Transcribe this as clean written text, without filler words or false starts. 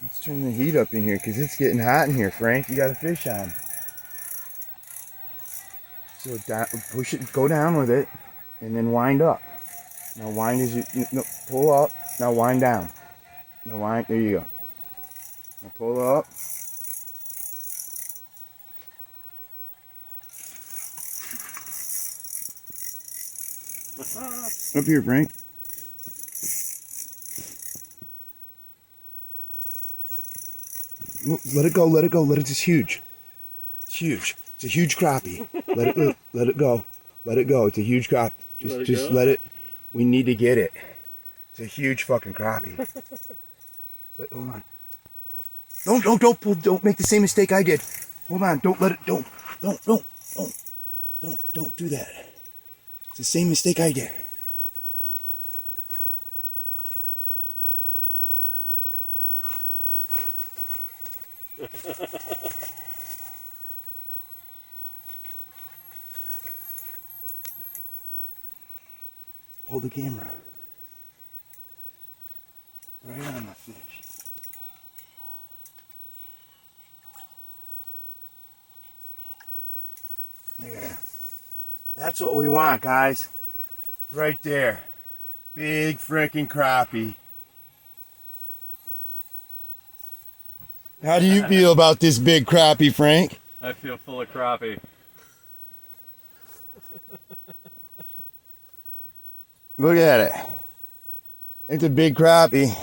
Let's turn the heat up in here because it's getting hot in here, Frank. You got a fish on. So push it, go down with it, and then wind up. Now wind as you, no, pull up. Now wind down. Now wind, there you go. Now pull up. Up here, Frank. Let it go, let it go, let it, it's huge. It's huge. It's a huge crappie. Let it go. Let it go. It's a huge crappie. Just let it. We need to get it. It's a huge fucking crappie. Hold on. Don't make the same mistake I did. Hold on. Don't let it. Don't do that. It's the same mistake I did. Hold the camera. Right on the fish. There. That's what we want, guys. Right there. Big freaking crappie. How do you feel about this big crappie, Frank? I feel full of crappie. Look at it. It's a big crappie.